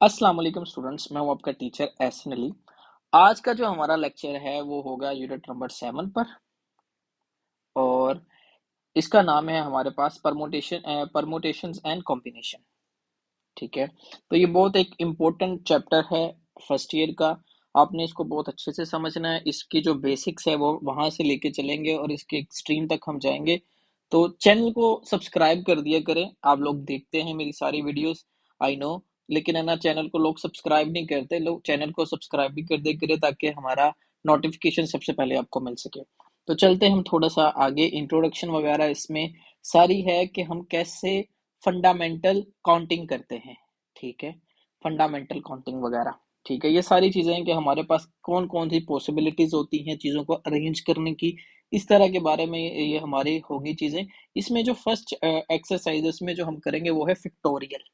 अस्सलाम वालेकुम स्टूडेंट्स, मैं हूं आपका टीचर एहसन अली। आज का जो हमारा लेक्चर है वो होगा यूनिट नंबर 7 पर। और इसका नाम है हमारे पास परमुटेशंस एंड कॉम्बिनेशन। ठीक है, तो ये बहुत एक इम्पोर्टेंट चैप्टर है फर्स्ट ईयर का। आपने इसको बहुत अच्छे से समझना है। इसकी जो बेसिक्स है वो वहां से लेके चलेंगे और इसके एक्सट्रीम तक हम जाएंगे। तो चैनल को सब्सक्राइब कर दिया करें। आप लोग देखते हैं मेरी सारी वीडियोस, आई नो, लेकिन है ना, चैनल को लोग सब्सक्राइब नहीं करते। लोग चैनल को सब्सक्राइब भी कर दिया करें ताकि हमारा नोटिफिकेशन सबसे पहले आपको मिल सके। तो चलते हैं हम थोड़ा सा आगे। इंट्रोडक्शन वगैरह इसमें सारी है कि हम कैसे फंडामेंटल काउंटिंग करते हैं। ठीक है, फंडामेंटल काउंटिंग वगैरह। ठीक है, ये सारी चीजें हैं कि हमारे पास कौन कौन सी पॉसिबिलिटीज होती हैं चीजों को अरेंज करने की। इस तरह के बारे में ये हमारी होगी चीजें। इसमें जो फर्स्ट एक्सरसाइजेस में जो हम करेंगे वो है फिक्टोरियल।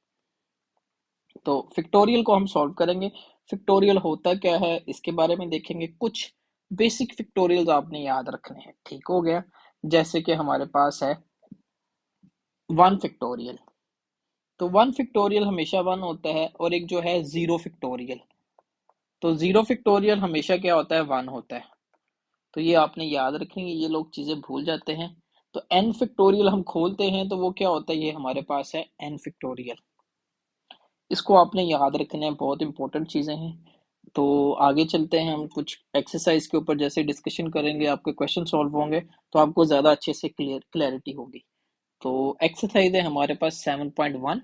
तो फिक्टोरियल को हम सॉल्व करेंगे। फिक्टोरियल होता क्या है इसके बारे में देखेंगे। कुछ बेसिक फिक्टोरियल्स आपने याद रखने हैं। ठीक हो गया। जैसे कि हमारे पास है 1 फिक्टोरियल। तो 1 फिक्टोरियल हमेशा 1 होता है, और एक जो है 0 फिक्टोरियल। तो 0 फिक्टोरियल हमेशा क्या होता है, 1 होता है। तो ये आपने याद रखेंगे, ये लोग चीजें भूल जाते हैं। तो n फिक्टोरियल हम खोलते हैं तो वो क्या होता है, ये हमारे पास है n फिक्टोरियल। इसको आपने याद रखना है, बहुत इंपॉर्टेंट चीजें हैं। तो आगे चलते हैं, हम कुछ एक्सरसाइज के ऊपर जैसे डिस्कशन करेंगे, आपके क्वेश्चन सॉल्व होंगे तो आपको ज्यादा अच्छे से क्लैरिटी होगी। तो एक्सरसाइज है हमारे पास 7.1,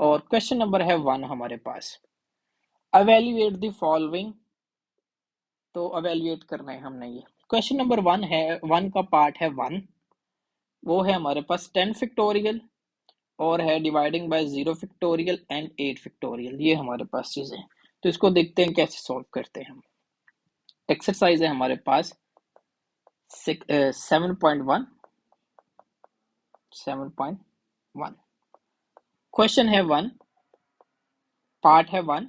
और क्वेश्चन नंबर है 1 हमारे पास। अवेल्युएट द फॉलोइंग। तो अवेल्युएट करना है हमने। ये क्वेश्चन नंबर 1 है, 1 का पार्ट है 1। वो है हमारे पास 10 फिक्टोरियल, और है dividing by 0 factorial and 8 factorial. ये हमारे पास चीजें हैं। तो इसको देखते हैं कैसे सॉल्व करते हैं हम। एक्सरसाइज है हमारे पास 7.1। 7.1 क्वेश्चन है 1, पार्ट है 1।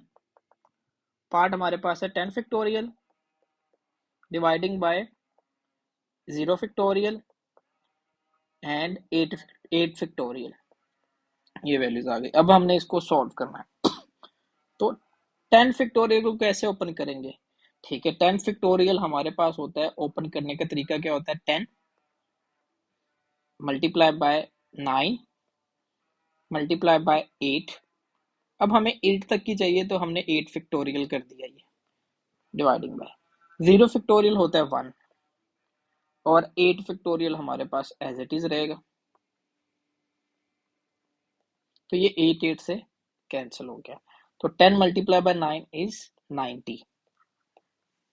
पार्ट हमारे पास है 10 factorial dividing by 0 factorial and 8 factorial. ये वैल्यूज आ गई। अब हमने इसको सॉल्व करना है। तो 10 फिक्टोरियल को कैसे ओपन करेंगे। ठीक है, 10 फिक्टोरियल हमारे पास होता है, ओपन करने का तरीका क्या होता है, 10 मल्टीप्लाई बाय 9 मल्टीप्लाई बाय 8। अब हमें 8 तक की चाहिए तो हमने 8 फिक्टोरियल कर दिया। ये डिवाइडिंग बाय 0 फिक्टोरियल होता है 1, और 8 फिक्टोरियल हमारे पास एज इट इज रहेगा। तो ये 8 से कैंसिल हो गया। तो 10 मल्टीप्लाई बाय 9 इज 90।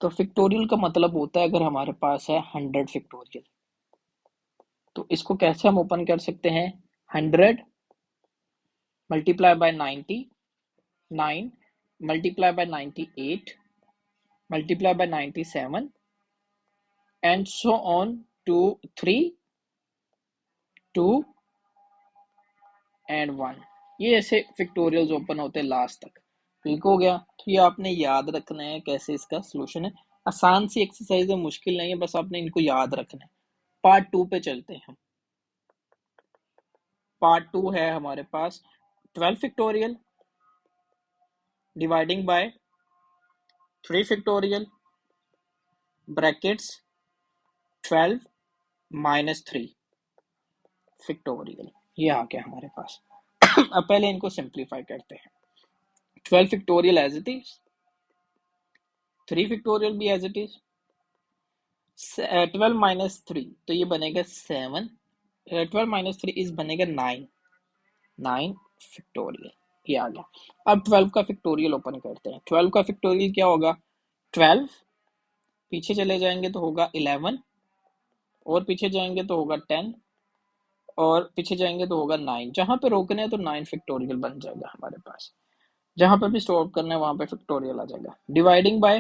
तो फिक्टोरियल का मतलब होता है अगर हमारे पास है 100 फिक्टोरियल। तो इसको कैसे हम ओपन कर सकते हैं, 100 multiply by 90, 9 multiply by 98 multiply by 97 and so on to 3 2 and 1। ये ऐसे फिक्टोरियल्स ओपन होते हैं लास्ट तक। ठीक हो गया। तो ये आपने याद रखना है कैसे इसका सोल्यूशन है। आसान सी एक्सरसाइज है, मुश्किल नहीं है, बस आपने इनको याद रखना है। पार्ट 2 पे चलते हैं हम। पार्ट 2 है हमारे पास 12 factorial dividing by 3 factorial brackets 12 minus 3 factorial. ये आ गया हमारे पास। अब पहले इनको सिंप्लीफाई करते हैं। 12 factorial as it is, 3 factorial भी एज इट इज, 12 माइनस 3 तो ये बनेगा 7। 12 माइनस 3 इज बनेगा 9। 9 फिक्टोरियल। ये आ गया। अब 12 का फिक्टोरियल ओपन करते हैं। 12 का फिक्टोरियल क्या होगा, 12 पीछे चले जाएंगे तो होगा 11, और पीछे जाएंगे तो होगा 10, और पीछे जाएंगे तो होगा 9। जहां पे रोकने हैं तो 9 फिक्टोरियल बन जाएगा हमारे पास। जहां पर भी स्टॉप करना है वहां पे फिक्टोरियल आ जाएगा। डिवाइडिंग बाय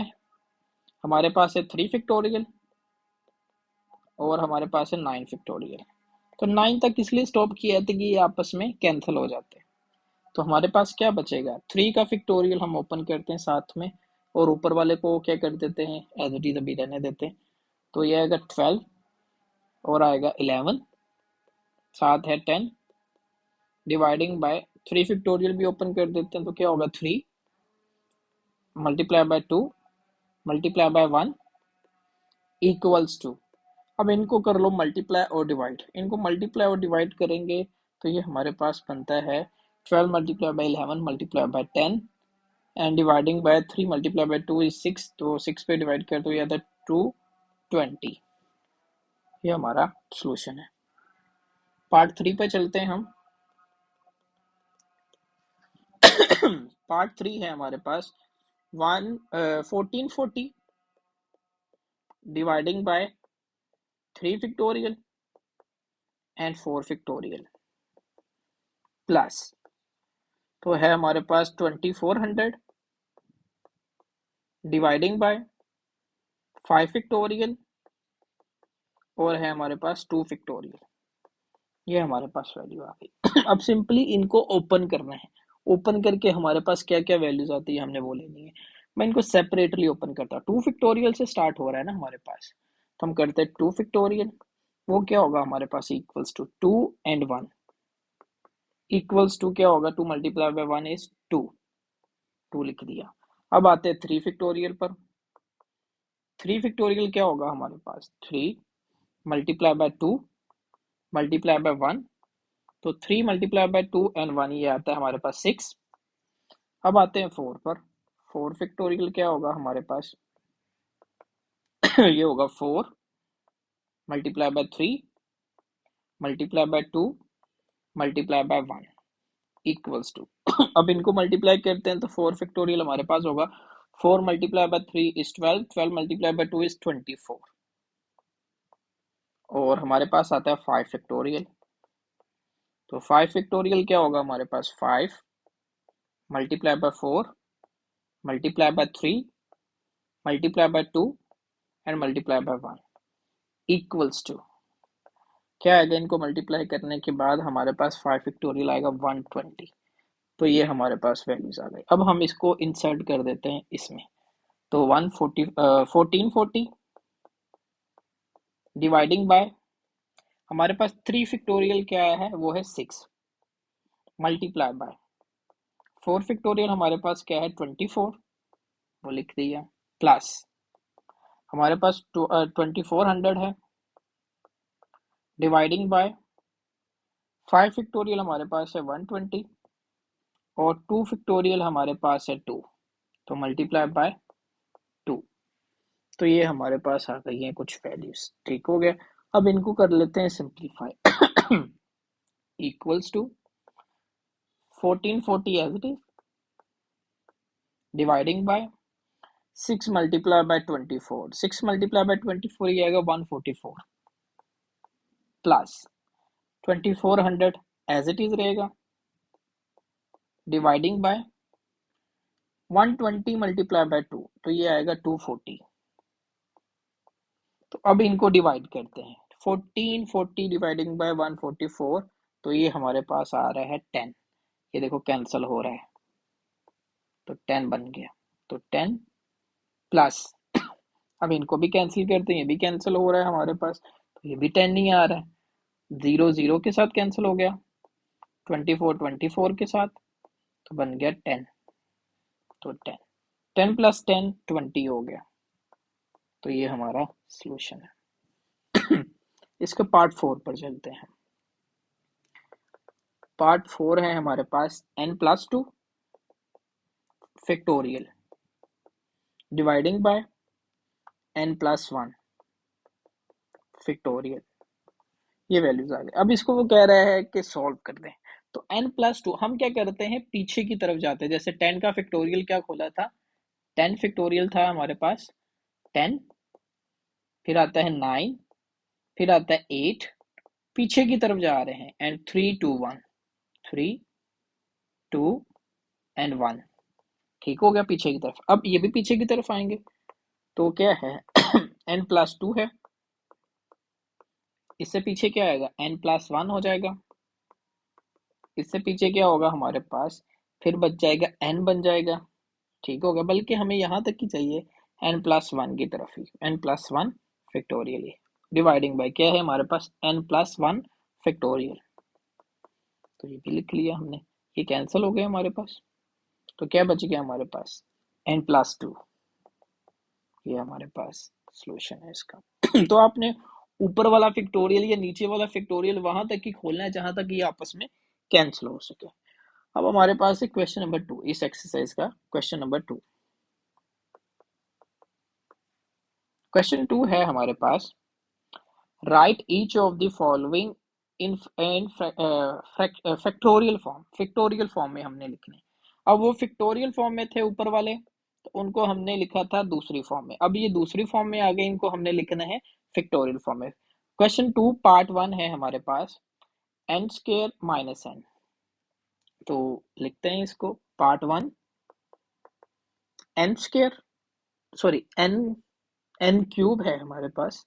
हमारे पास है 3 फिक्टोरियल, और हमारे पास है 9 फिक्टोरियल। तो 9 तक इसलिए स्टॉप किया था कि ये आपस में कैंसिल हो जाते हैं। तो हमारे पास क्या बचेगा, 3 का फिक्टोरियल हम ओपन करते हैं साथ में, और ऊपर वाले को क्या कर देते हैं, एज इट इज अभी रहने देते हैं। तो ये आएगा 12, और आएगा 11, साथ है 10 डिवाइडिंग बाय 3 फैक्टोरियल भी ओपन कर देते हैं तो क्या होगा, 3 multiply by 2 multiply by 1 equals to, अब इनको कर लो मल्टीप्लाई और डिवाइड, इनको मल्टीप्लाई और डिवाइड करेंगे तो ये हमारे पास बनता है 12 multiply by 11 multiply by 10 and dividing by 3 multiply by 2 is 6, तो 6 पे डिवाइड कर दो, ये आता है 220। ये हमारा सॉल्यूशन है। पार्ट 3 पे चलते हैं हम। पार्ट 3 है हमारे पास 1440 dividing by 3 factorial and 4 factorial plus, तो है हमारे पास 2400 डिवाइडिंग बाय 5 फैक्टोरियल और है हमारे पास 2 फैक्टोरियल। ये हमारे पास वैल्यू आ गई। अब सिंपली इनको ओपन करना है, ओपन करके हमारे पास क्या क्या वैल्यूज आती है हमने वो लेनी है। मैं इनको सेपरेटली ओपन करता हूँ। 2 फैक्टोरियल से स्टार्ट हो रहा है ना हमारे पास, तो हम करते हैं 2 फैक्टोरियल, वो क्या होगा हमारे पास equals to 2 and 1 equals to क्या होगा, 2 मल्टीप्लाई बाय 1 इज 2, 2 लिख दिया। अब आते हैं 3 फैक्टोरियल पर। 3 फैक्टोरियल क्या होगा हमारे पास, 3 मल्टीप्लाई बाय 2 मल्टीप्लाई बाय 1, तो 3 मल्टीप्लाई बाय 2 एंड 1 ये आता है हमारे पास 6। अब आते हैं 4 पर। 4 फैक्टोरियल क्या होगा हमारे पास ये होगा 4 multiply by 3 multiply by 2 multiply by 1 equals to अब इनको मल्टीप्लाई करते हैं तो 4 फैक्टोरियल हमारे पास होगा 4 multiply by 3 is 12, 12 multiply by 2 is 24 और हमारे पास आता है 5 फैक्टोरियल। तो 5 फैक्टोरियल क्या होगा हमारे पास, 5 multiply by 4 multiply by 3 multiply by 2 and multiply by 1 equals to, क्या आएगा, इनको मल्टीप्लाई करने के बाद हमारे पास 5 फैक्टोरियल आएगा 120। तो ये हमारे पास वैल्यूज आ गई। अब हम इसको इंसर्ट कर देते हैं इसमें, तो 1440 डिवाइडिंग बाय, हमारे पास 3 फैक्टोरियल क्या है वो है 6 मल्टीप्लाई बाय 4 फैक्टोरियल हमारे पास क्या है 24, वो लिख दिया, प्लस हमारे पास 2400 है डिवाइडिंग बाय 5 फैक्टोरियल हमारे पास है 120 और 2 फैक्टोरियल हमारे पास है 2, तो मल्टीप्लाई बाय 2। तो ये हमारे पास आ गई है कुछ वैल्यूज, ठीक हो गया। अब इनको कर लेते हैं simplify equals to 1440 as it is dividing by 6 multiply by 24, 6 multiply by 24 ये आएगा 144 प्लस 2400 एज इट इज रहेगा डिवाइडिंग बाय 120 मल्टीप्लाई बाय 2, तो ये आएगा 240। तो अब इनको डिवाइड करते हैं, 1440 डिवाइडिंग बाय 144, तो ये हमारे पास आ रहा है 10, ये देखो कैंसिल हो रहा है तो 10 बन गया, तो 10 प्लस अब इनको भी कैंसिल करते हैं, ये भी कैंसिल हो रहा है हमारे पास, तो ये भी 10 नहीं आ रहा है, 0 0 के साथ कैंसिल हो गया, 24 24 के साथ, तो बन गया 10, तो 10 10 प्लस 10 20 हो गया। तो ये हमारा सॉल्यूशन है। इसके पार्ट 4 पर चलते हैं। पार्ट 4 है हमारे पास n+2 factorial dividing bye n+1 factorial, ये वैल्यूज आ गए। अब इसको वो कह रहा है कि सॉल्व कर दें, तो n+2 हम क्या करते हैं पीछे की तरफ जाते हैं, जैसे 10 का फैक्टोरियल क्या खोला था, 10 फैक्टोरियल था हमारे पास 10, फिर आता है 9, फिर आता है 8, पीछे की तरफ जा रहे हैं एंड 3 2 1, 3 2 एंड 1, ठीक हो गया पीछे की तरफ। अब ये भी पीछे की तरफ आएंगे तो क्या है n+2 है, इससे पीछे क्या आएगा n+1 हो जाएगा, इससे पीछे क्या होगा हमारे पास, फिर बच जाएगा n बन जाएगा, ठीक होगा। बल्कि हमें यहाँ तक ही चाहिए n+1 की तरफ ही, n+1 फैक्टोरियल डिवाइडिंग बाय क्या है हमारे पास n+1 फैक्टोरियल, तो ये भी लिख लिया हमने। ये कैंसिल हो गए हमारे पास, तो क्या बच गया हमारे पास, n+2। ये हमारे पास सॉल्यूशन है इसका। तो आपने ऊपर वाला फैक्टोरियल या नीचे वाला फैक्टोरियल वहां तक ही खोलना है जहां तक ये आपस में कैंसिल हो सके। अब हमारे पास है क्वेश्चन नंबर 2, इस एक्सरसाइज का क्वेश्चन नंबर 2। क्वेश्चन 2 है हमारे पास, write each of the following in factorial form. Factorial form में हमने लिखने, अब वो फैक्टोरियल फॉर्म में थे ऊपर वाले, तो उनको हमने लिखा था दूसरी फॉर्म में, अब ये दूसरी फॉर्म में आ गए, इनको हमने लिखना है फैक्टोरियल फॉर्म में। क्वेश्चन 2 पार्ट 1 है हमारे पास, n स्क्वायर माइनस n। तो लिखते हैं इसको, part 1 n square, sorry n cube है हमारे पास,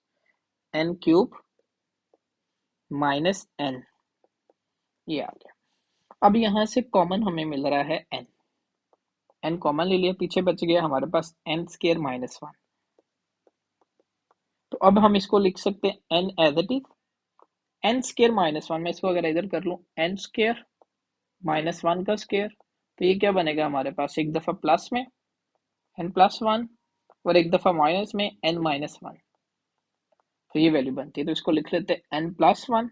n क्यूब माइनस n, ये आ गया। अब यहाँ से कॉमन हमें मिल रहा है n कॉमन ले लिया, पीछे बच गया हमारे पास n स्क्वायर माइनस 1। तो अब हम इसको लिख सकते हैं n as it is, n square minus 1, मैं इसको अगर इधर कर लूँ n स्क्वायर माइनस 1 का स्क्वायर, तो ये क्या बनेगा हमारे पास, एक दफा प्लस में n+1 और एक दफा माइनस में n-1, तो ये वैल्यू बनती है। तो इसको लिख लेते हैं n+1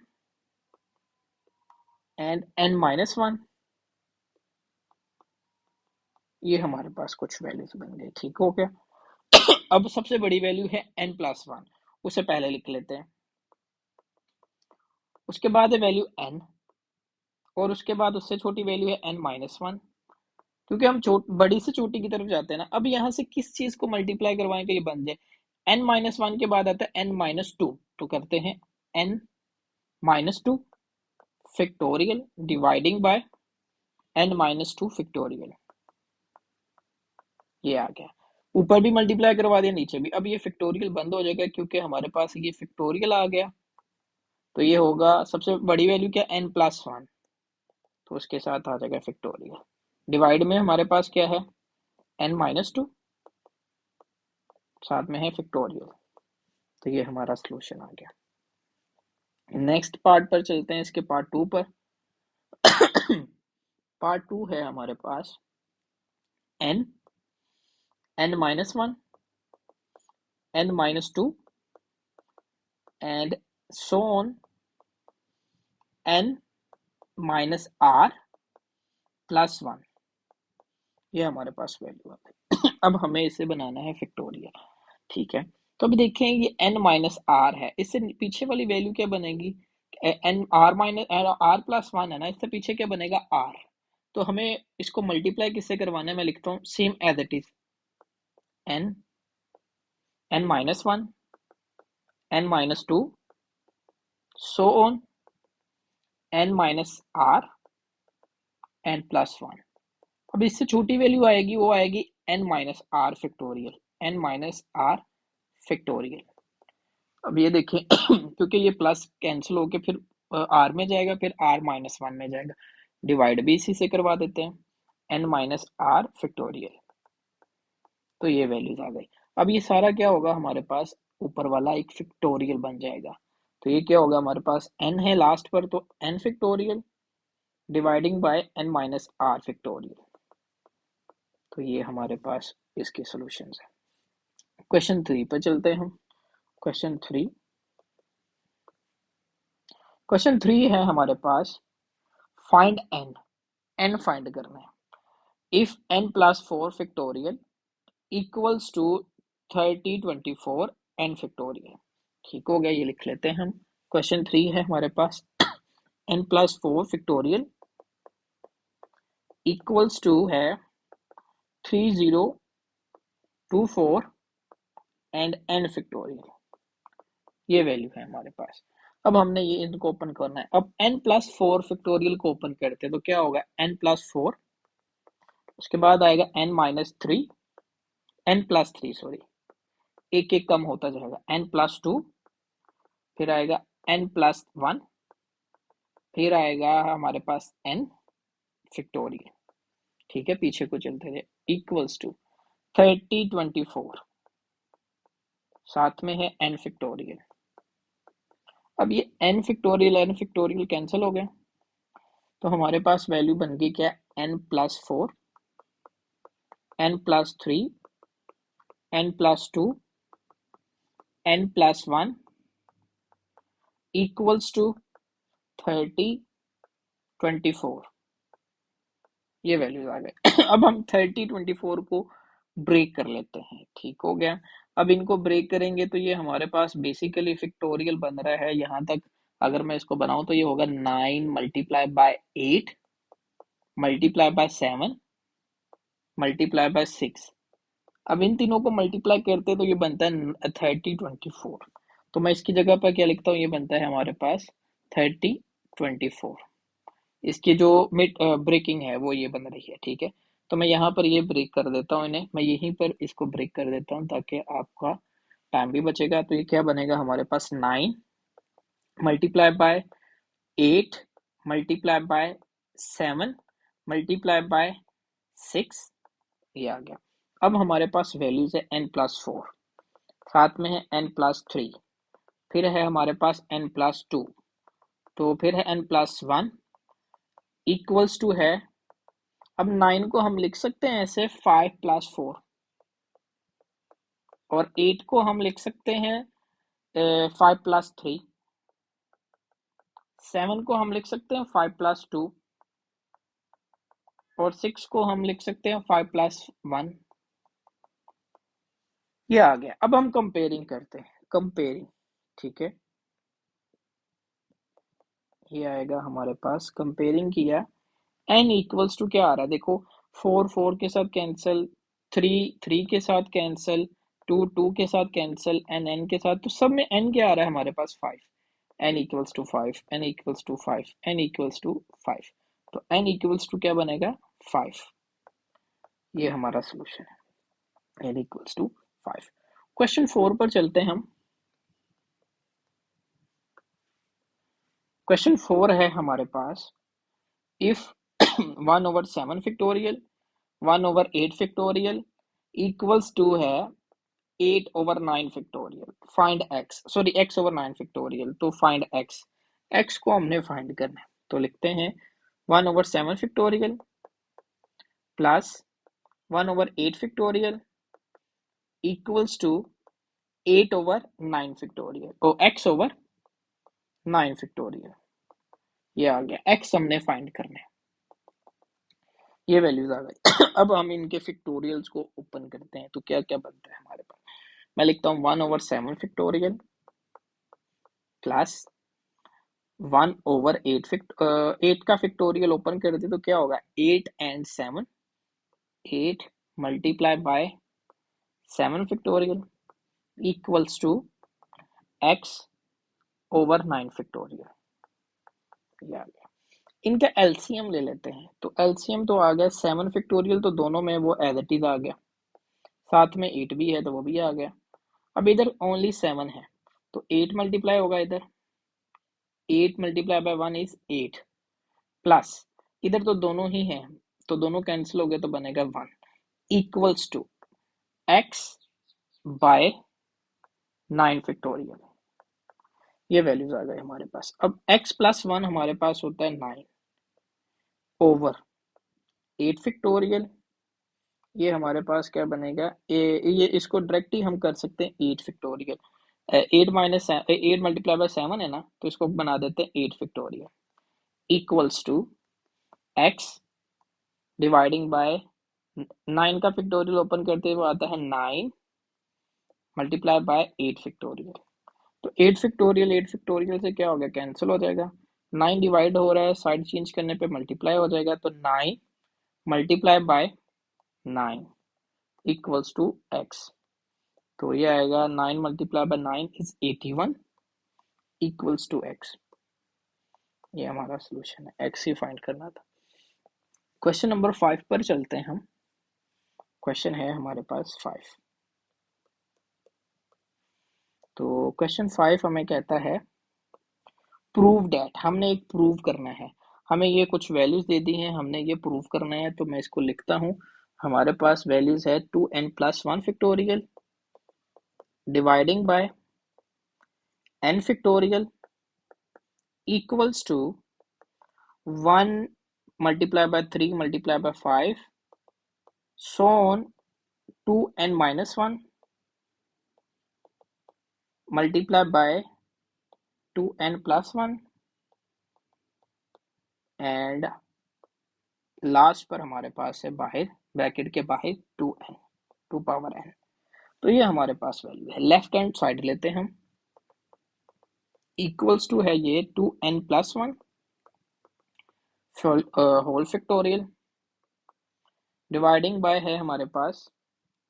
एंड n-1, ये हमारे पास कुछ वैल्यूज बन गई, ठीक हो गया। अब सबसे बड़ी वैल्यू है n+1, उसे पहले लिख लेते हैं, उसके बाद है वैल्यू n, और उसके बाद उससे छोटी वैल्यू है n-1, क्योंकि हम बड़ी से छोटी की तरफ जाते हैं ना। अब यहाँ से किस चीज को मल्टीप्लाई करवाएं कि ये बन जाए, n-1 के बाद आता है n-2, तो करते हैं n-2 factorial dividing bye n-2 factorial, ये आ गया। ऊपर भी मल्टीप्लाई करवा दिया, नीचे भी। अब ये फैक्टोरियल बंद हो जाएगा क्योंकि हमारे पास ये फैक्टोरियल आ गया, तो ये होगा सबसे बड़ी वैल्यू क्या, n+1, तो उसके साथ आ जाएगा फैक्टोरियल। डिवाइड में हमारे पास क्या है, n-2, साथ में है फैक्टोरियल, तो ये हमारा सॉल्यूशन आ गया। नेक्स्ट पार्ट पर चलते हैं, इसके पार्ट 2 पर। पार्ट 2 है हमारे पास n-1, n-2 and so on n-r+1, ये हमारे पास वैल्यू है। अब हमें इसे बनाना है फैक्टोरियल, ठीक है। तो अभी देखें ये n-r है, इससे पीछे वाली वैल्यू क्या बनेगी, n r+1 है ना, इससे पीछे क्या बनेगा r, तो हमें इसको मल्टीप्लाई किससे करवाना है, मैं लिखता हूँ same as it is, n-1 n-2 so on n-r n+1। अब इससे छोटी वैल्यू आएगी, वो आएगी n-r फैक्टोरियल, n-r फैक्टोरियल। अब ये देखें क्योंकि ये प्लस कैंसिल होके फिर r में जाएगा, फिर r-1 में जाएगा, डिवाइड भी इसी से करवा देते हैं, n-r फैक्टोरियल, तो ये वैल्यूज आ गई। अब ये सारा क्या होगा हमारे पास, ऊपर वाला एक फैक्टोरियल बन जाएगा, तो ये क्या होगा हमारे पास, n है लास्ट पर, तो n factorial dividing bye n-r factorial, तो ये हमारे पास इसके सॉल्यूशंस है। क्वेश्चन 3 पर चलते हैं हम। क्वेश्चन 3, क्वेश्चन 3 है हमारे पास, फाइंड n फाइंड करना है। If n+4 factorial equals to 3024 n factorial, ठीक हो गया, ये लिख लेते हैं हम। क्वेश्चन 3 है हमारे पास, n+4 फैक्टोरियल इक्वल्स टू है 3024 एंड n फैक्टोरियल, ये वैल्यू है हमारे पास। अब हमने ये इनको ओपन करना है। अब n+4 फैक्टोरियल को ओपन करते हैं तो क्या होगा, n+4, उसके बाद आएगा n-3, n+3 सॉरी, एक एक कम होता जाएगा, n+2, फिर आएगा n+1, फिर आएगा हमारे पास n फैक्टोरियल, ठीक है, पीछे को चलते थे, इक्वल्स टू 3024, साथ में है n फैक्टोरियल। अब ये n फैक्टोरियल कैंसिल हो गए, तो हमारे पास वैल्यू बन गई क्या, n+4, n+3, n+2, n+1 equals to 30, 24। ये वैल्यूज आ गए। अब हम 30, 24 को ब्रेक कर लेते हैं, ठीक हो गया। अब इनको ब्रेक करेंगे तो ये हमारे पास बेसिकली फिक्टोरियल बन रहा है। यहाँ तक अगर मैं इसको बनाऊं तो ये होगा 9 multiply bye 8 multiply by 7 multiply by 6। अब इन तीनों को मल्टीप्लाई करते तो ये बनता है 30, 24। तो मैं इसकी जगह पर क्या लिखता हूँ, ये बनता है हमारे पास 30, 24। इसकी जो मिड ब्रेकिंग है वो ये बन रही है, ठीक है। तो मैं यहाँ पर ये ब्रेक कर देता हूँ, इन्हें मैं यहीं पर इसको ब्रेक कर देता हूँ ताकि आपका टाइम भी बचेगा। तो ये क्या बनेगा हमारे पास, 9 multiply bye 8 multiply by 7 multiply by 6, ये आ गया। अब हमारे पास वैल्यूज है n+4, साथ में है n+3, फिर है हमारे पास n+2, तो फिर है n+1 इक्वल्स टू है। अब 9 को हम लिख सकते हैं ऐसे 5+4, और 8 को हम लिख सकते हैं 5+3, 7 को हम लिख सकते हैं 5+2, और 6 को हम लिख सकते हैं 5+1। ये आ गया। अब हम कंपेयरिंग करते हैं, कंपेयरिंग, ठीक है। ये आएगा हमारे पास, कंपेयरिंग किया, n इक्वल्स टू क्या आ रहा है देखो, 4 4 के साथ कैंसिल, 3 3 के साथ कैंसिल, 2 2 के साथ कैंसिल, n के साथ, तो सब में n क्या आ रहा है हमारे पास, 5। n equals to 5, n equals to 5, n equals to 5। तो n इक्वल्स टू क्या बनेगा, 5। ये हमारा सोल्यूशन है, n इक्वल्स टू 5। क्वेश्चन 4 पर चलते हैं हम। क्वेश्चन 4 है हमारे पास, if 1/7 factorial 1/8 factorial equals to है 8/9 factorial, find x, sorry x/9 factorial, तो फाइंड x। x को हमने फाइंड करना है, तो लिखते हैं 1/7 factorial plus 1/8 factorial equals to 8/9 factorial, ओ x/9 फैक्टोरियल। ये आ गया, x हमने फाइंड करना है, ये वैल्यूज आ गई। अब हम इनके फैक्टोरियल्स को ओपन करते हैं तो क्या क्या बनता है हमारे पास। मैं लिखता हूँ 1/7 फैक्टोरियल प्लस 1/8 8 का फैक्टोरियल ओपन कर दे तो क्या होगा, 8 and 7, 8 multiply by 7 factorial equals to x/9 factorial. ये आ गया। इनका एलसीएम ले लेते हैं, तो एलसीएम तो आ गया 7 फैक्टोरियल, तो दोनों में वो एज इट इज आ गया, साथ में 8 भी है तो वो भी आ गया। अब इधर ओनली 7 है, तो 8 मल्टीप्लाई होगा इधर, 8 मल्टीप्लाई बाय 1 इज 8, प्लस इधर तो दोनों ही हैं तो दोनों कैंसिल हो गए तो बनेगा 1 equals to x by 9 factorial. ये वैल्यूज आ गए हमारे पास। अब x+1 हमारे पास होता है 9 ओवर 8 फैक्टोरियल, ये हमारे पास क्या बनेगा, ये इसको डायरेक्ट ही हम कर सकते हैं 8 फैक्टोरियल, 8 मल्टीप्लाई बाय 7 है ना, तो इसको बना देते हैं 8 factorial equals to x dividing by 9 का फैक्टोरियल ओपन करते हुए आता है 9 मल्टीप्लाई बाय 8 फैक्टोरियल। तो 8 फैक्टोरियल से क्या हो गया, कैंसिल हो जाएगा, 9 डिवाइड हो रहा है, साइड चेंज करने पे मल्टीप्लाई हो जाएगा, तो 9 multiply by 9 equals to x। तो ये आएगा 9 multiply by 9 is 81 equals to x। ये हमारा सोल्यूशन है, x ही फाइंड करना था। क्वेश्चन नंबर 5 पर चलते हैं हम। क्वेश्चन है हमारे पास 5। तो क्वेश्चन 5 हमें कहता है प्रूव डैट, हमने एक प्रूव करना है, हमें ये कुछ वैल्यूज दे दी हैं, हमने ये प्रूव करना है। तो मैं इसको लिखता हूँ, हमारे पास वैल्यूज है 2n+1 factorial dividing by n factorial equals to 1 multiply by 3 multiply by 5, so on 2n minus 1 multiply by 2n plus 1 and last पर हमारे पास है बाहर ब्रैकेट के बाहर 2n 2 पावर n। तो ये हमारे पास वैल्यू है। लेफ्ट हैंड साइड लेते हैं हम, इक्वल्स टू है ये 2n plus 1 whole factorial dividing by है हमारे पास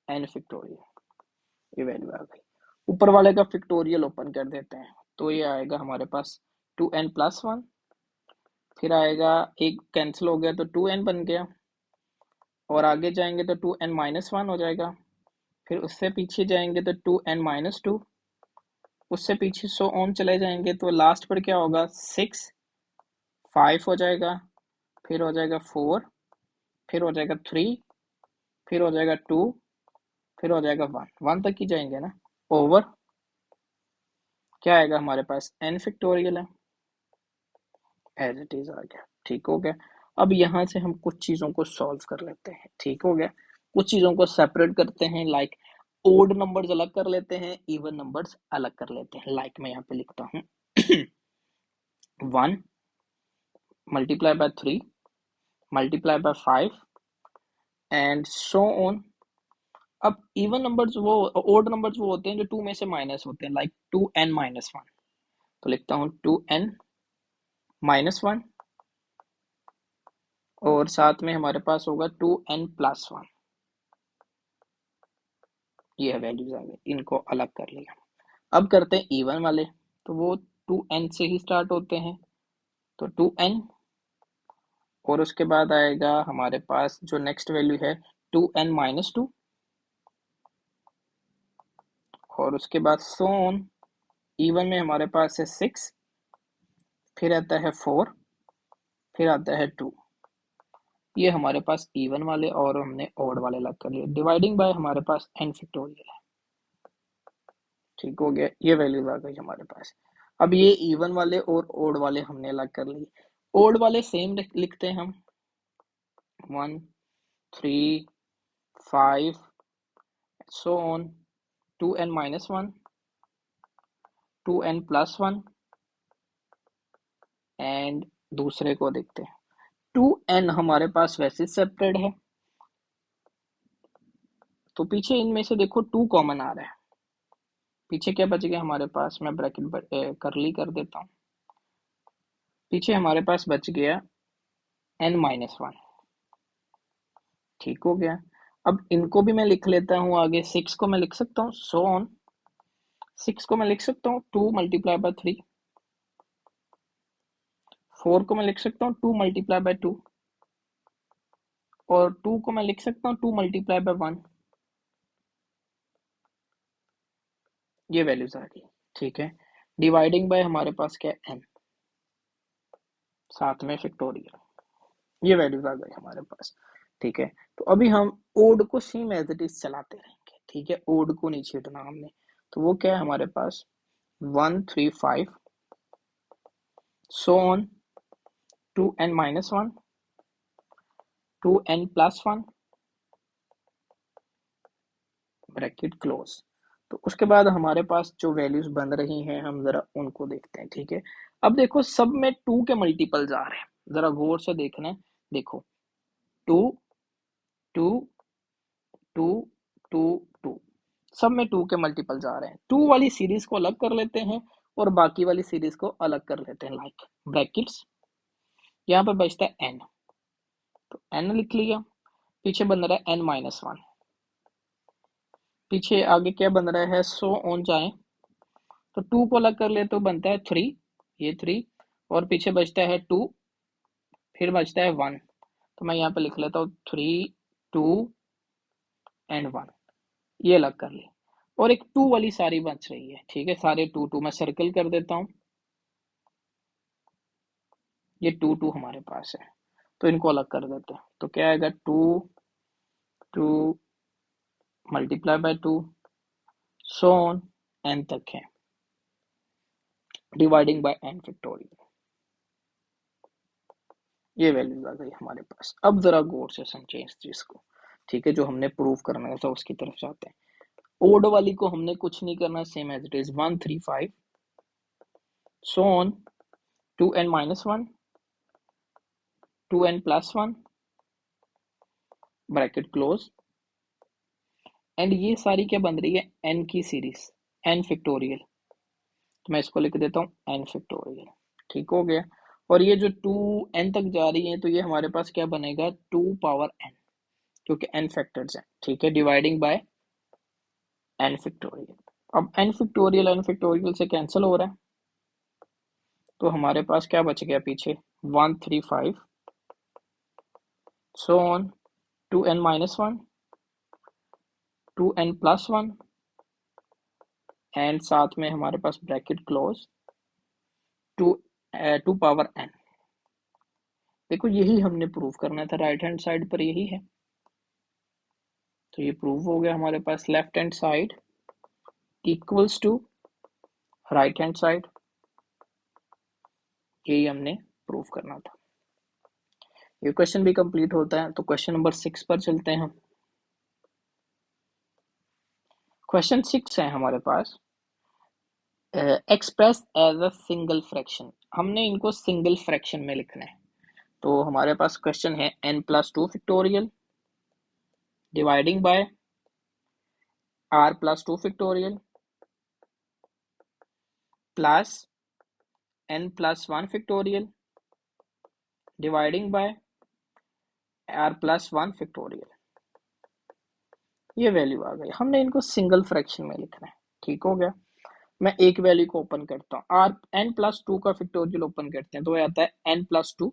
n फैक्टोरियल। ये वैल्यू आ गई। ऊपर वाले का फैक्टोरियल ओपन कर देते हैं, तो ये आएगा हमारे पास 2n प्लस 1, फिर आएगा एक कैंसिल हो गया तो 2n बन गया, और आगे जाएंगे तो 2n माइनस 1 हो जाएगा, फिर उससे पीछे जाएंगे तो 2n माइनस 2, उससे पीछे सो ऑन चले जाएंगे तो लास्ट पर क्या होगा 6, 5 हो जाएगा, फिर हो जाएगा 4, फिर हो जाएगा 3, फिर हो जाएगा 2, फिर हो जाएगा 1 तक ही जाएंगे ना। ओवर क्या आएगा हमारे पास n फैक्टोरियल है, एज इट इज आ गया। ठीक हो गया। अब यहाँ से हम कुछ चीज़ों को सॉल्व कर लेते हैं। ठीक हो गया। कुछ चीज़ों को सेपरेट करते हैं, लाइक ओड नंबर्स अलग कर लेते हैं, इवन नंबर्स अलग कर लेते हैं। लाइक मैं यहाँ पे लिखता हूँ 1 multiply by 3 multiply bye 5 and so on. अब इवन नंबर्स वो, ओड नंबर्स वो होते हैं जो 2 में से माइनस होते हैं, लाइक 2n माइनस 1। तो लिखता हूँ 2n माइनस 1, और साथ में हमारे पास होगा 2n प्लस 1। ये वैल्यूज आ गई, इनको अलग कर लिया। अब करते हैं इवन वाले, तो वो 2n से ही स्टार्ट होते हैं, तो 2n, और उसके बाद आएगा हमारे पास जो नेक्स्ट वैल्यू है 2n माइनस 2, और उसके बाद सो ऑन। इवन में हमारे पास है 6, फिर आता है 4, फिर आता है 2। ये हमारे पास इवन वाले और हमने ऑड वाले अलग कर लिए। डिवाइडिंग बाय हमारे पास n फैक्टोरियल है। ठीक हो गया। ये वैल्यूज आ गई हमारे पास। अब ये इवन वाले और ओड वाले हमने अलग कर लिए। ओड वाले सेम लिखते हैं हम, 1 3 5 so on 2n minus 1 2n plus 1 and दूसरे को देखते हैं। 2n हमारे पास वैसे सेपरेट है, तो पीछे इनमें से देखो 2 कॉमन आ रहा है। पीछे क्या बच गया हमारे पास, मैं ब्रैकेट करली कर देता हूँ। पीछे हमारे पास बच गया n माइनस 1। ठीक हो गया। अब इनको भी मैं लिख लेता हूँ आगे। 6 को मैं लिख सकता हूँ सो ऑन, 6 को मैं लिख सकता हूँ 2 मल्टीप्लाई बाय 3, 4 को मैं लिख सकता हूँ 2 मल्टीप्लाई बाय 2, और 2 को मैं लिख सकता हूँ 2 मल्टीप्लाई बाय 1। ये वैल्यूज आ गई। ठीक है। डिवाइडिंग बाय हमारे पास क्या है n, साथ में फैक्टोरियल। ये वैल्यूज आ गई हमारे पास। ठीक है। तो अभी हम ओड को सेम एज इट इज चलाते रहेंगे। ठीक है, ओड को नहीं छेड़ना हमने। तो वो क्या है हमारे पास 1 3 5 so on 2n minus 1 2n plus 1 bracket close. तो उसके बाद हमारे पास जो वैल्यूज बन रही हैं हम जरा उनको देखते हैं। ठीक है। अब देखो सब में 2 के मल्टीपल्स आ रहे हैं, जरा गौर से देखना है। देखो 2 2 2 2 2, सब में 2 के मल्टीपल्स आ रहे हैं। 2 वाली सीरीज को अलग कर लेते हैं और बाकी वाली सीरीज को अलग कर लेते हैं, लाइक ब्रैकेट्स। यहाँ पर बचता है n, तो n लिख लिया। पीछे बन रहा है n माइनस 1, पीछे आगे क्या बन रहा है सो ऑन जाए तो 2 को अलग कर ले तो बनता है 3, ये 3, और पीछे बचता है 2, फिर बचता है 1। तो मैं यहाँ पे लिख लेता हूँ 3 2 एंड 1, ये अलग कर ली। और एक 2 वाली सारी बच रही है। ठीक है, सारे 2 2 मैं सर्कल कर देता हूँ। ये 2 2 हमारे पास है, तो इनको अलग कर देते हैं। तो क्या आएगा 2 2 multiply by 2 so on n तक है, डिवाइडिंग बाय n फैक्टोरियल। ये वैल्यूज आ गई हमारे पास। अब जरा गौर से समझें इस चीज को, ठीक है, जो हमने प्रूव करना था उसकी तरफ जाते हैं। ओड वाली को हमने कुछ नहीं करना, same as it is 135 so on 2n minus 1 2n plus 1 bracket close, and ये सारी क्या बन रही है, n की सीरीज, n फैक्टोरियल। तो मैं इसको लिख देता हूँ n फैक्टोरियल, ठीक हो गया। और ये जो 2n तक जा रही है तो ये हमारे पास क्या बनेगा, 2 पावर n, क्योंकि n फैक्टर्स हैं, ठीक है, डिवाइडिंग बाय n फैक्टोरियल। अब n फैक्टोरियल से कैंसिल हो रहा है, तो हमारे पास क्या बच गया पीछे, 135 so on 2n minus 1 2n plus 1 and साथ में हमारे पास ब्रैकेट क्लोज 2 2 पावर n। देखो यही हमने प्रूव करना था, राइट हैंड साइड पर यही है, तो ये प्रूव हो गया हमारे पास। Left hand side equals to right hand side, यही हमने प्रूव करना था। ये क्वेश्चन भी कंप्लीट होता है। तो क्वेश्चन नंबर 6 पर चलते हैं हम। क्वेश्चन 6 है हमारे पास, express as a single fraction. हमने इनको सिंगल फ्रैक्शन में लिखना है। तो हमारे पास क्वेश्चन है n+2 factorial dividing by r+2 factorial plus n+1 factorial dividing by r+1 factorial. ये वैल्यू आ गई, हमने इनको सिंगल फ्रैक्शन में लिखना है, ठीक हो गया। मैं एक वैल्यू को ओपन करता हूँ, आर n+2 का फैक्टोरियल ओपन करते हैं तो ये आता है n+2,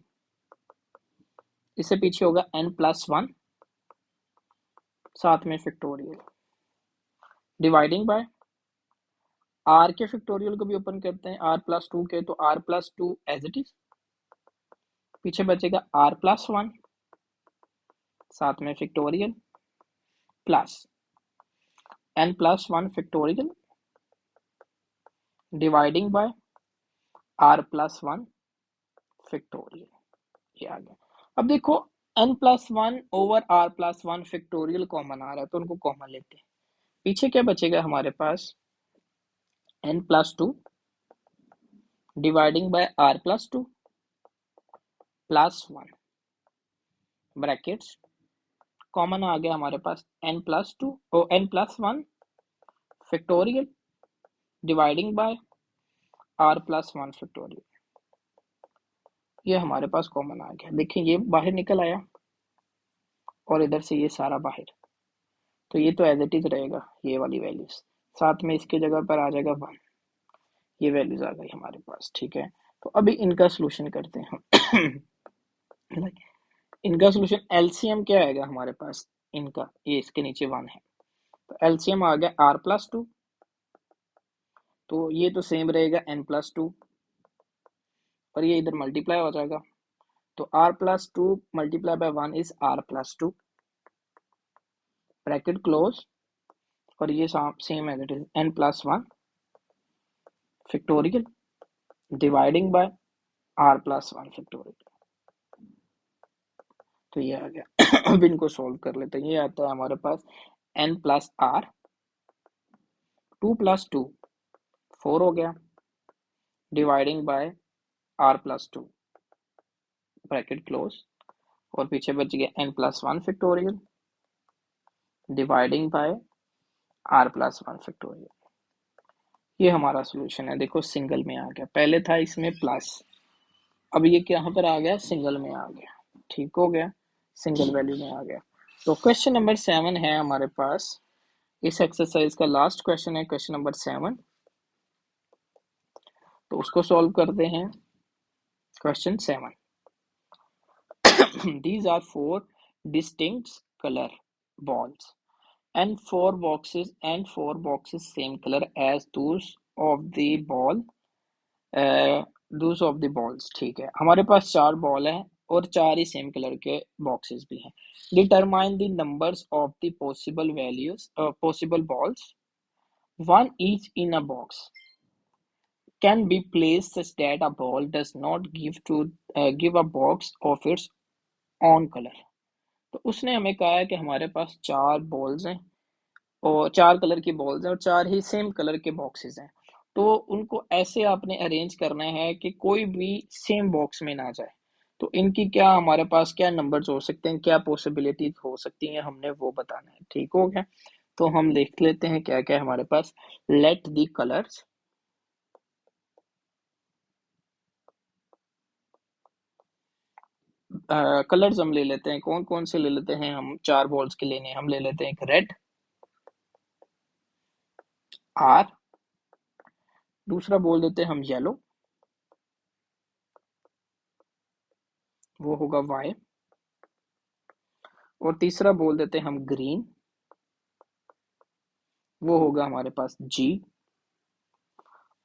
इससे पीछे होगा n+1 साथ में फैक्टोरियल डिवाइडिंग बाय आर के फैक्टोरियल को भी ओपन करते हैं, r+2 के, तो r+2 एज इट इज, पीछे बचेगा r+1 साथ में factorial plus n+1 factorial dividing by r+1 factorial. ये आ गया। अब देखो n+1 over r+1 factorial common आ रहा है तो उनको कॉमन लेते हैं। पीछे क्या बचेगा हमारे पास, n+2 dividing by r+2 plus 1 brackets common आ गया हमारे पास, n+2 और n+1 factorial dividing by r+1 factorial. ये हमारे पास कॉमन आ गया। देखिए ये बाहर निकल आया और इधर से ये सारा बाहर, तो ये तो एज इट इज रहेगा, ये वाली वैल्यूज साथ में इसके जगह पर आ जाएगा 1। ये वैल्यूज आ गई हमारे पास, ठीक है। तो अभी इनका सोल्यूशन करते हैं हम। इनका सोल्यूशन एलसीएम क्या आएगा हमारे पास, इनका ये इसके नीचे 1 है, तो एलसीएम आ गया r+2, तो ये तो सेम रहेगा n+2 और ये इधर मल्टीप्लाई हो जाएगा, तो r+2 multiply by 1 is r+2 bracket close, और ये same as it is n+1 factorial dividing by r+1 factorial. तो ये आ गया। अब इनको सोल्व कर लेते हैं। ये आता है हमारे पास n+r 2+2 4 हो गया dividing by r+2 bracket close, और पीछे बच गया n+1 factorial dividing by r+1 factorial. ये हमारा सोल्यूशन है। देखो सिंगल में आ गया, पहले था इसमें प्लस, अब ये यहाँ पर आ गया सिंगल में आ गया, ठीक हो गया, सिंगल वैल्यू में आ गया। तो क्वेश्चन नंबर 7 है हमारे पास, इस एक्सरसाइज का लास्ट क्वेश्चन है क्वेश्चन नंबर 7। तो उसको सॉल्व करते हैं। Question 7, these are 4 distinct color balls and 4 boxes same color as those of the ball those of the balls। ठीक है, हमारे पास 4 बॉल है और 4 ही सेम कलर के बॉक्सेस भी हैं। Determine the numbers of the possible values possible balls, one each in a box. can be placed such that a ball does not give a box of its own color। तो उसने हमें कहा है कि हमारे पास चार बॉल्स हैं और चार कलर की बॉल्स हैं और चार ही सेम कलर के बॉक्सेस हैं। तो उनको ऐसे आपने अरेंज करना है कि कोई भी सेम बॉक्स में ना जाए। तो इनकी क्या हमारे पास क्या नंबर्स हो सकते हैं, क्या पॉसिबिलिटीज हो सकती हैं, हमने वो बताना है। ठीक हो गया। तो हम देख लेते हैं क्या क्या हमारे पास। लेट दी कलर्स, कलर्स हम ले लेते हैं। कौन कौन से ले लेते हैं हम, चार बॉल्स के लेने हम ले लेते हैं एक रेड आर, दूसरा बोल देते हैं हम येलो, वो होगा वाई, और तीसरा बोल देते हैं हम ग्रीन, वो होगा हमारे पास जी,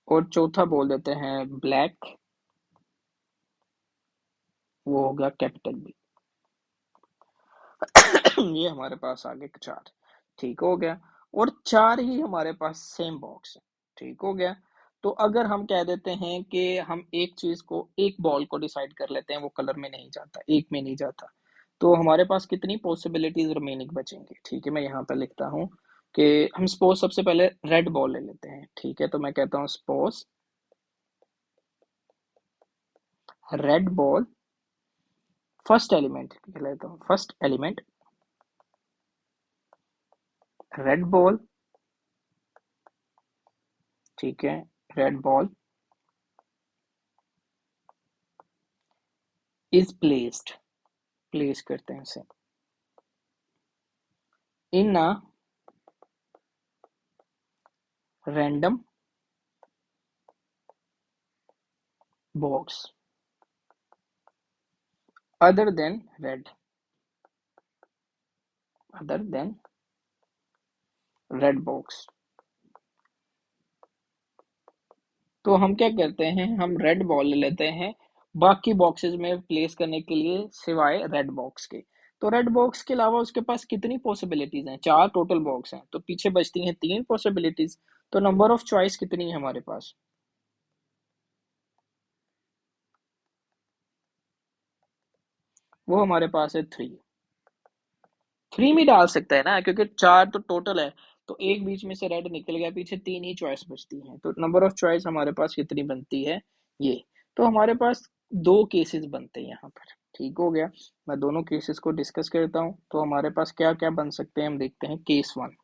और चौथा बोल देते हैं ब्लैक, वो होगा कैपिटल बी। ये हमारे पास आगे चार। ठीक हो गया। और चार ही हमारे पास सेम बॉक्स है। ठीक हो गया। तो अगर हम कह देते हैं कि हम एक चीज को, एक बॉल को डिसाइड कर लेते हैं वो कलर में नहीं जाता, एक में नहीं जाता, तो हमारे पास कितनी पॉसिबिलिटीज रिमेनिंग बचेंगी। ठीक है, मैं यहाँ पे लिखता हूँ कि हम सपोज सबसे पहले रेड बॉल ले लेते हैं। ठीक है, तो मैं कहता हूँ suppose red ball, first element लेता हूँ, फर्स्ट एलिमेंट रेड बॉल। ठीक है, red ball is placed, place करते हैं इसे in a random box other than red, other than red box. तो हम क्या करते हैं, हम रेड बॉल ले लेते हैं बाकी बॉक्सेस में प्लेस करने के लिए सिवाय रेड बॉक्स के। तो रेड बॉक्स के अलावा उसके पास कितनी पॉसिबिलिटीज हैं, चार टोटल बॉक्स हैं, तो पीछे बचती हैं तीन पॉसिबिलिटीज। तो नंबर ऑफ चॉइस कितनी है हमारे पास, वो हमारे पास है थ्री। थ्री में डाल सकता है ना, क्योंकि चार तो टोटल है, तो एक बीच में से रेड निकल गया, पीछे तीन ही चॉइस बचती हैं। तो नंबर ऑफ चॉइस हमारे पास कितनी बनती है, ये। तो हमारे पास दो केसेस बनते हैं यहाँ पर। ठीक हो गया। मैं दोनों केसेस को डिस्कस करता हूँ। तो हमारे पास क्या क्या बन सकते हैं, हम देखते हैं। केस वन,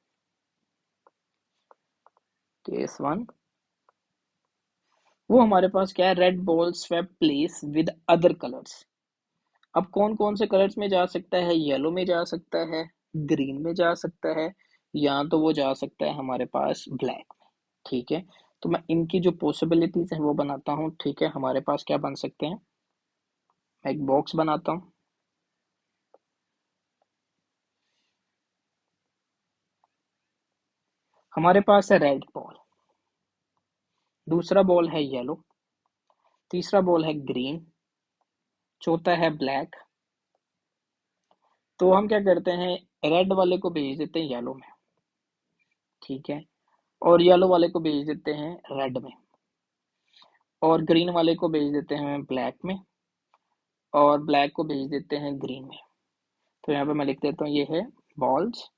केस वन वो हमारे पास क्या है, red ball swap place with other colours. अब कौन कौन से कलर्स में जा सकता है, येलो में जा सकता है, ग्रीन में जा सकता है, या तो वो जा सकता है हमारे पास ब्लैक में। ठीक है, तो मैं इनकी जो पॉसिबिलिटीज है वो बनाता हूँ। ठीक है, हमारे पास क्या बन सकते हैं, मैं एक बॉक्स बनाता हूँ। हमारे पास है रेड बॉल, दूसरा बॉल है येलो, तीसरा बॉल है ग्रीन, चौथा है ब्लैक। तो हम क्या करते हैं, रेड वाले को भेज देते हैं येलो में। ठीक है, और येलो वाले को भेज देते हैं रेड में, और ग्रीन वाले को भेज देते हैं ब्लैक में, और ब्लैक को भेज देते हैं ग्रीन में। तो यहाँ पे मैं लिख देता हूँ, ये है बॉल्स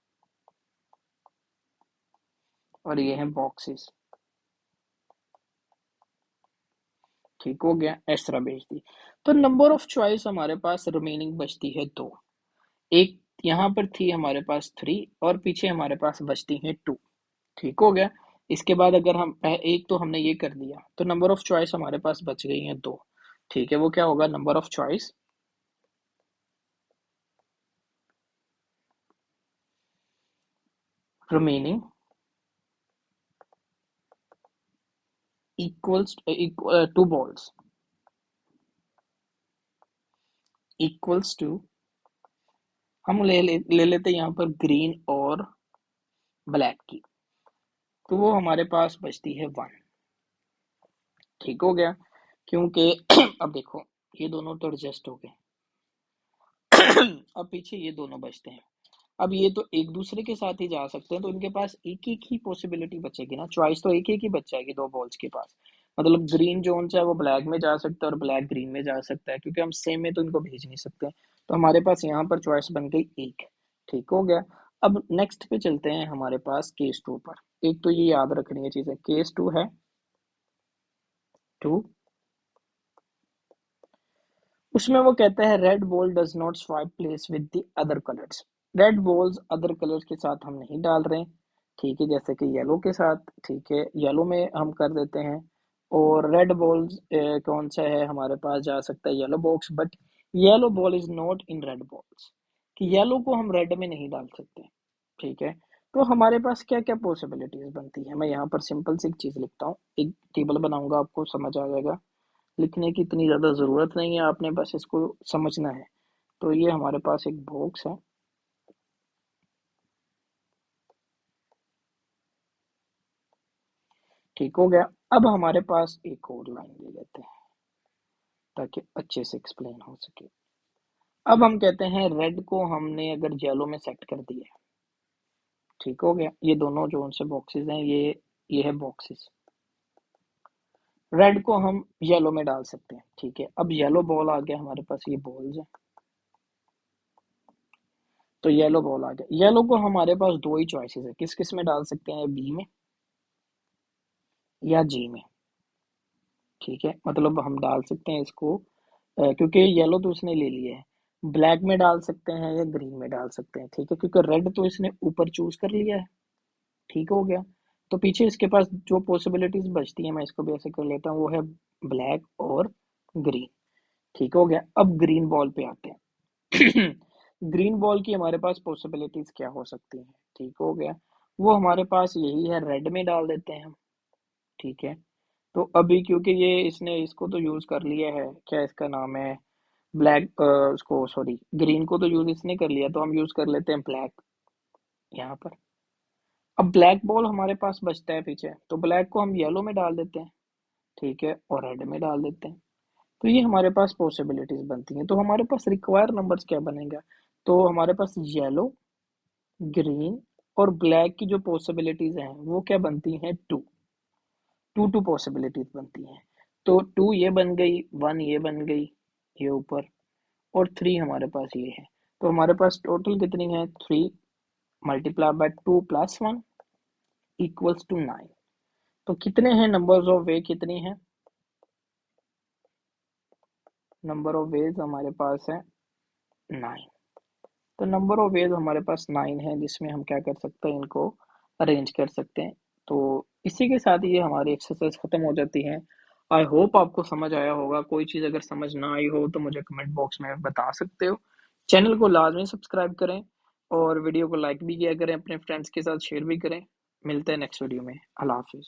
और ये है बॉक्सेस। ठीक हो गया, इस तरह भेज दी। तो नंबर ऑफ चॉइस हमारे पास रिमेनिंग बचती है दो। एक यहाँ पर थी हमारे पास थ्री, और पीछे हमारे पास बचती है टू। ठीक हो गया। इसके बाद अगर हम एक तो हमने ये कर दिया, तो नंबर ऑफ चॉइस हमारे पास बच गई है दो। ठीक है, वो क्या होगा, number of choice remaining equals to balls, equals to, हम ले लेते हैं यहाँ पर ग्रीन और ब्लैक की। तो वो हमारे पास बचती है वन। ठीक हो गया, क्योंकि अब देखो ये दोनों तो एडजस्ट हो गए। अब पीछे ये दोनों बचते हैं। अब ये तो एक दूसरे के साथ ही जा सकते हैं, तो इनके पास एक एक ही पॉसिबिलिटी बचेगी ना, चॉइस तो एक एक ही बच जाएगी दो बॉल्स के पास। मतलब ग्रीन जोन है वो ब्लैक में जा सकता है और ब्लैक ग्रीन में जा सकता है, क्योंकि हम सेम में तो इनको भेज नहीं सकते। तो हमारे पास यहाँ पर चॉइस बन गई एक। ठीक हो गया। अब नेक्स्ट पे चलते हैं हमारे पास केस टू पर। एक तो ये याद रखनी है चीजें, केस टू है टू, उसमें वो कहता है red ball does not swipe place with the other colours. Red balls other colours के साथ हम नहीं डाल रहे। ठीक है, जैसे कि येलो के साथ, ठीक है येलो में हम कर देते हैं। और रेड बॉल्स कौन सा है हमारे पास, जा सकता है yellow box, but yellow ball is not in red balls, कि येलो को हम रेड में नहीं डाल सकते। ठीक है। तो हमारे पास क्या क्या पॉसिबिलिटीज बनती है, मैं यहाँ पर सिंपल सी एक चीज लिखता हूँ, एक टेबल बनाऊंगा, आपको समझ आ जाएगा। लिखने की इतनी ज़्यादा ज़रूरत नहीं है, आपने बस इसको समझना है। तो ये हमारे पास एक बॉक्स है। ठीक हो गया। अब हमारे पास एक और लाइन ले लेते हैं ताकि अच्छे से एक्सप्लेन हो सके। अब हम कहते हैं रेड को हमने अगर येलो में सेट कर दिया है। ठीक हो गया। ये दोनों जो से बॉक्सेस हैं, ये है बॉक्सेस। रेड को हम येलो में डाल सकते हैं। ठीक है। अब येलो बॉल आ गया हमारे पास, ये बॉल्स है। तो येलो बॉल आ गया। येलो को हमारे पास दो ही चॉइसेस है, किस किस में डाल सकते हैं, बी में या जी में। ठीक है, मतलब हम डाल सकते हैं इसको क्योंकि येलो तो उसने ले लिया है, ब्लैक में डाल सकते हैं या ग्रीन में डाल सकते हैं। ठीक है, क्योंकि रेड तो इसने ऊपर चूज कर लिया है। ठीक हो गया। तो पीछे इसके पास जो पॉसिबिलिटीज बचती है, मैं इसको भी ऐसे कर लेता हूँ, वो है ब्लैक और ग्रीन। ठीक हो गया। अब ग्रीन बॉल पे आते हैं। ग्रीन बॉल की हमारे पास पॉसिबिलिटीज क्या हो सकती हैं। ठीक हो गया। वो हमारे पास यही है, रेड में डाल देते हैं हम। ठीक है। तो अभी क्योंकि ये इसने इसको तो यूज कर लिया है, क्या इसका नाम है, ब्लैक, उसको सॉरी ग्रीन को तो यूज इसने कर लिया, तो हम यूज कर लेते हैं ब्लैक यहाँ पर। अब ब्लैक बॉल हमारे पास बचता है पीछे, तो ब्लैक को हम येलो में डाल देते हैं। ठीक है, और रेड में डाल देते हैं। तो ये हमारे पास पॉसिबिलिटीज बनती हैं। तो हमारे पास रिक्वायर नंबर्स क्या बनेगा, तो हमारे पास येलो, ग्रीन और ब्लैक की जो पॉसिबिलिटीज हैं वो क्या बनती हैं, टू। टू पॉसिबिलिटीज बनती हैं। तो टू ये बन गई, वन ये बन गई, ये ऊपर, और थ्री हमारे पास ये है। तो हमारे पास टोटल कितनी है, three multiply by two plus one equals to nine. तो कितने हैं नंबर्स ऑफ वे, कितनी है, नंबर ऑफ वेज हमारे पास है नाइन। तो नंबर ऑफ वेज हमारे पास नाइन है, जिसमें हम क्या कर सकते हैं, इनको अरेंज कर सकते हैं। तो इसी के साथ ये हमारी एक्सरसाइज खत्म हो जाती है। आई होप आपको समझ आया होगा। कोई चीज़ अगर समझ ना आई हो तो मुझे कमेंट बॉक्स में बता सकते हो। चैनल को लाजमी सब्सक्राइब करें और वीडियो को लाइक भी किया करें, अपने फ्रेंड्स के साथ शेयर भी करें। मिलते हैं नेक्स्ट वीडियो में। अल्लाह हाफिज़।